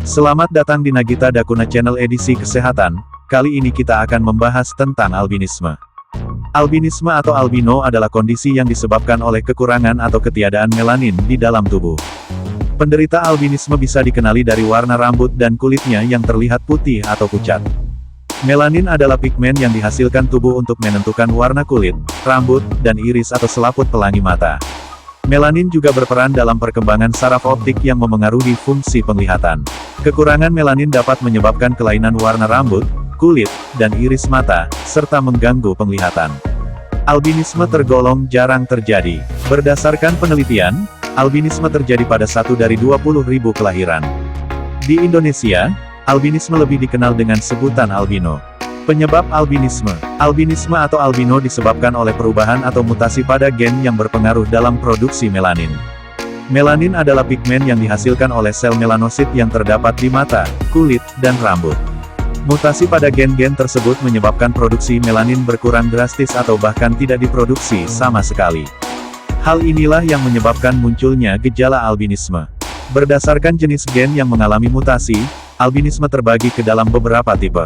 Selamat datang di Nagita Dakuna Channel edisi kesehatan. Kali ini kita akan membahas tentang albinisme. Albinisme atau albino adalah kondisi yang disebabkan oleh kekurangan atau ketiadaan melanin di dalam tubuh. Penderita albinisme bisa dikenali dari warna rambut dan kulitnya yang terlihat putih atau pucat. Melanin adalah pigmen yang dihasilkan tubuh untuk menentukan warna kulit, rambut, dan iris atau selaput pelangi mata. Melanin juga berperan dalam perkembangan saraf optik yang memengaruhi fungsi penglihatan. Kekurangan melanin dapat menyebabkan kelainan warna rambut, kulit, dan iris mata, serta mengganggu penglihatan. Albinisme tergolong jarang terjadi. Berdasarkan penelitian, albinisme terjadi pada 1 dari 20.000 kelahiran. Di Indonesia, albinisme lebih dikenal dengan sebutan albino. Penyebab albinisme. Albinisme atau albino disebabkan oleh perubahan atau mutasi pada gen yang berpengaruh dalam produksi melanin. Melanin adalah pigmen yang dihasilkan oleh sel melanosit yang terdapat di mata, kulit, dan rambut. Mutasi pada gen-gen tersebut menyebabkan produksi melanin berkurang drastis atau bahkan tidak diproduksi sama sekali. Hal inilah yang menyebabkan munculnya gejala albinisme. Berdasarkan jenis gen yang mengalami mutasi, albinisme terbagi ke dalam beberapa tipe.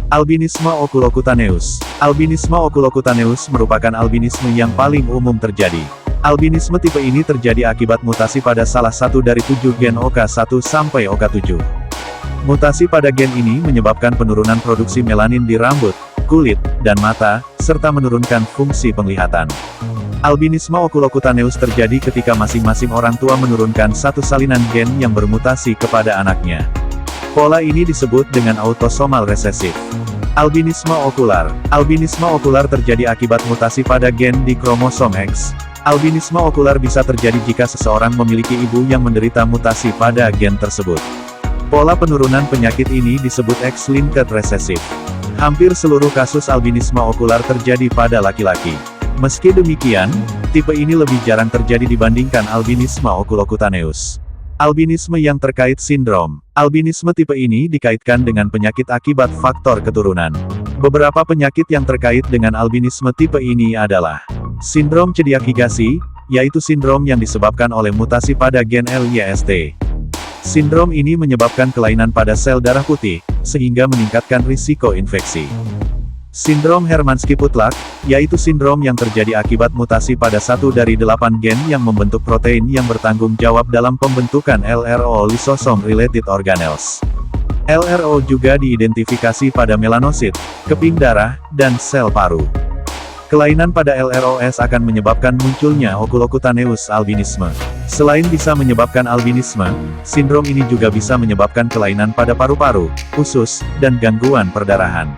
Albinisme okulokutaneus. Albinisme okulokutaneus merupakan albinisme yang paling umum terjadi. Albinisme tipe ini terjadi akibat mutasi pada salah satu dari 7 gen OK1 sampai OK7. Mutasi pada gen ini menyebabkan penurunan produksi melanin di rambut, kulit, dan mata, serta menurunkan fungsi penglihatan. Albinisme okulokutaneus terjadi ketika masing-masing orang tua menurunkan satu salinan gen yang bermutasi kepada anaknya. Pola ini disebut dengan autosomal resesif. Albinisme okular. Albinisme okular terjadi akibat mutasi pada gen di kromosom X. Albinisme okular bisa terjadi jika seseorang memiliki ibu yang menderita mutasi pada gen tersebut. Pola penurunan penyakit ini disebut X-linked resesif. Hampir seluruh kasus albinisme okular terjadi pada laki-laki. Meski demikian, tipe ini lebih jarang terjadi dibandingkan albinisme okulokutaneus. Albinisme yang terkait sindrom. Albinisme tipe ini dikaitkan dengan penyakit akibat faktor keturunan. Beberapa penyakit yang terkait dengan albinisme tipe ini adalah sindrom celiak Higashi, yaitu sindrom yang disebabkan oleh mutasi pada gen LYST. Sindrom ini menyebabkan kelainan pada sel darah putih, sehingga meningkatkan risiko infeksi. Sindrom Hermansky-Putlag, yaitu sindrom yang terjadi akibat mutasi pada 1 dari 8 gen yang membentuk protein yang bertanggung jawab dalam pembentukan LRO lysosome related organelles. LRO juga diidentifikasi pada melanosit, keping darah, dan sel paru. Kelainan pada LROS akan menyebabkan munculnya okulokutaneus albinisme. Selain bisa menyebabkan albinisme, sindrom ini juga bisa menyebabkan kelainan pada paru-paru, usus, dan gangguan perdarahan.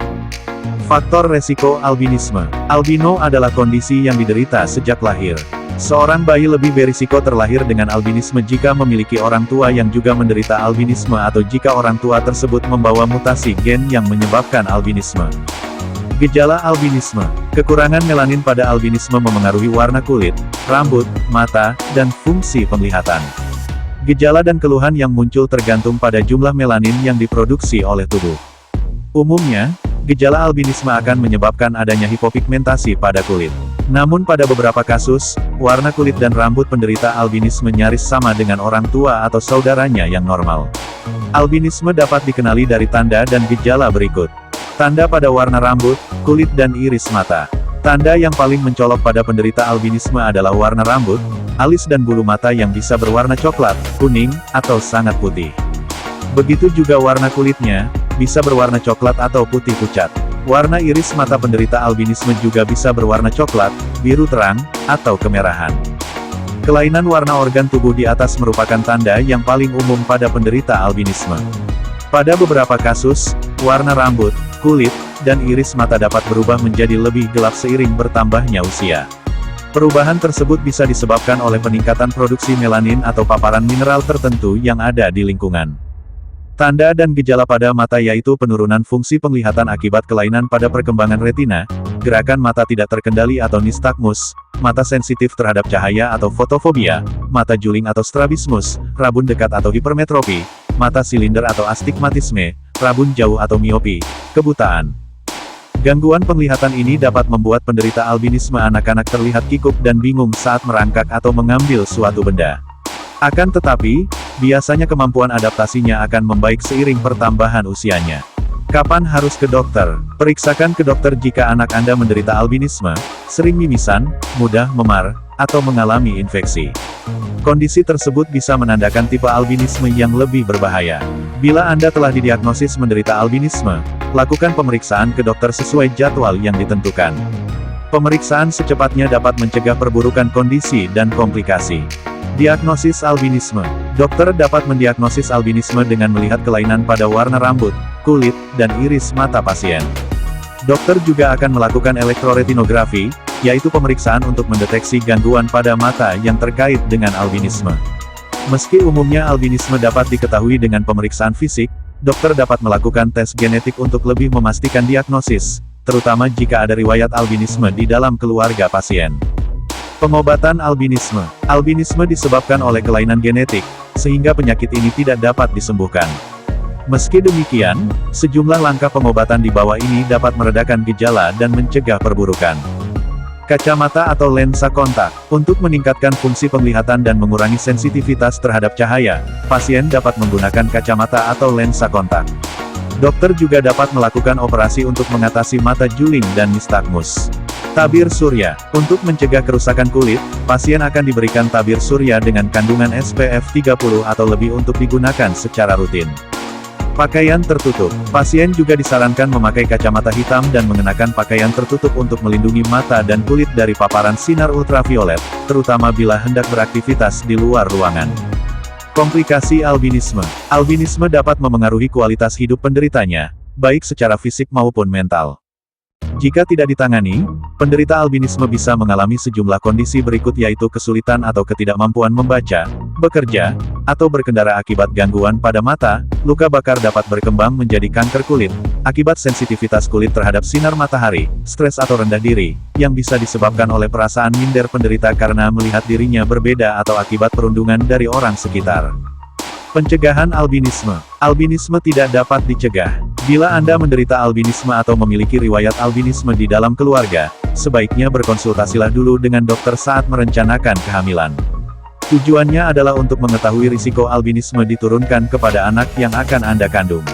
Faktor resiko albinisme. Albino adalah kondisi yang diderita sejak lahir. Seorang bayi lebih berisiko terlahir dengan albinisme jika memiliki orang tua yang juga menderita albinisme atau jika orang tua tersebut membawa mutasi gen yang menyebabkan albinisme. Gejala albinisme. Kekurangan melanin pada albinisme memengaruhi warna kulit, rambut, mata, dan fungsi penglihatan. Gejala dan keluhan yang muncul tergantung pada jumlah melanin yang diproduksi oleh tubuh. Umumnya, gejala albinisme akan menyebabkan adanya hipopigmentasi pada kulit. Namun pada beberapa kasus, warna kulit dan rambut penderita albinisme nyaris sama dengan orang tua atau saudaranya yang normal. Albinisme dapat dikenali dari tanda dan gejala berikut. Tanda pada warna rambut, kulit dan iris mata. Tanda yang paling mencolok pada penderita albinisme adalah warna rambut, alis dan bulu mata yang bisa berwarna coklat, kuning, atau sangat putih. Begitu juga warna kulitnya, bisa berwarna coklat atau putih pucat. Warna iris mata penderita albinisme juga bisa berwarna coklat, biru terang, atau kemerahan. Kelainan warna organ tubuh di atas merupakan tanda yang paling umum pada penderita albinisme. Pada beberapa kasus, warna rambut, kulit, dan iris mata dapat berubah menjadi lebih gelap seiring bertambahnya usia. Perubahan tersebut bisa disebabkan oleh peningkatan produksi melanin atau paparan mineral tertentu yang ada di lingkungan. Tanda dan gejala pada mata yaitu penurunan fungsi penglihatan akibat kelainan pada perkembangan retina, gerakan mata tidak terkendali atau nistagmus, mata sensitif terhadap cahaya atau fotofobia, mata juling atau strabismus, rabun dekat atau hipermetropi, mata silinder atau astigmatisme, rabun jauh atau miopi, kebutaan. Gangguan penglihatan ini dapat membuat penderita albinisme anak-anak terlihat kikuk dan bingung saat merangkak atau mengambil suatu benda. Akan tetapi, biasanya kemampuan adaptasinya akan membaik seiring pertambahan usianya. Kapan harus ke dokter? Periksakan ke dokter jika anak Anda menderita albinisme, sering mimisan, mudah memar, atau mengalami infeksi. Kondisi tersebut bisa menandakan tipe albinisme yang lebih berbahaya. Bila Anda telah didiagnosis menderita albinisme, lakukan pemeriksaan ke dokter sesuai jadwal yang ditentukan. Pemeriksaan secepatnya dapat mencegah perburukan kondisi dan komplikasi. Diagnosis albinisme. Dokter dapat mendiagnosis albinisme dengan melihat kelainan pada warna rambut, kulit, dan iris mata pasien. Dokter juga akan melakukan elektroretinografi, yaitu pemeriksaan untuk mendeteksi gangguan pada mata yang terkait dengan albinisme. Meski umumnya albinisme dapat diketahui dengan pemeriksaan fisik, dokter dapat melakukan tes genetik untuk lebih memastikan diagnosis, terutama jika ada riwayat albinisme di dalam keluarga pasien. Pengobatan albinisme. Albinisme disebabkan oleh kelainan genetik, sehingga penyakit ini tidak dapat disembuhkan. Meski demikian, sejumlah langkah pengobatan di bawah ini dapat meredakan gejala dan mencegah perburukan. Kacamata atau lensa kontak. Untuk meningkatkan fungsi penglihatan dan mengurangi sensitivitas terhadap cahaya, pasien dapat menggunakan kacamata atau lensa kontak. Dokter juga dapat melakukan operasi untuk mengatasi mata juling dan nistagmus. Tabir surya. Untuk mencegah kerusakan kulit, pasien akan diberikan tabir surya dengan kandungan SPF 30 atau lebih untuk digunakan secara rutin. Pakaian tertutup. Pasien juga disarankan memakai kacamata hitam dan mengenakan pakaian tertutup untuk melindungi mata dan kulit dari paparan sinar ultraviolet, terutama bila hendak beraktivitas di luar ruangan. Komplikasi albinisme. Albinisme dapat memengaruhi kualitas hidup penderitanya, baik secara fisik maupun mental. Jika tidak ditangani, penderita albinisme bisa mengalami sejumlah kondisi berikut yaitu kesulitan atau ketidakmampuan membaca, bekerja, atau berkendara akibat gangguan pada mata. Luka bakar dapat berkembang menjadi kanker kulit, akibat sensitivitas kulit terhadap sinar matahari, stres atau rendah diri, yang bisa disebabkan oleh perasaan minder penderita karena melihat dirinya berbeda atau akibat perundungan dari orang sekitar. Pencegahan albinisme. Albinisme tidak dapat dicegah. Bila Anda menderita albinisme atau memiliki riwayat albinisme di dalam keluarga, sebaiknya berkonsultasilah dulu dengan dokter saat merencanakan kehamilan. Tujuannya adalah untuk mengetahui risiko albinisme diturunkan kepada anak yang akan Anda kandung.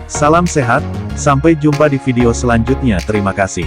Salam sehat, sampai jumpa di video selanjutnya. Terima kasih.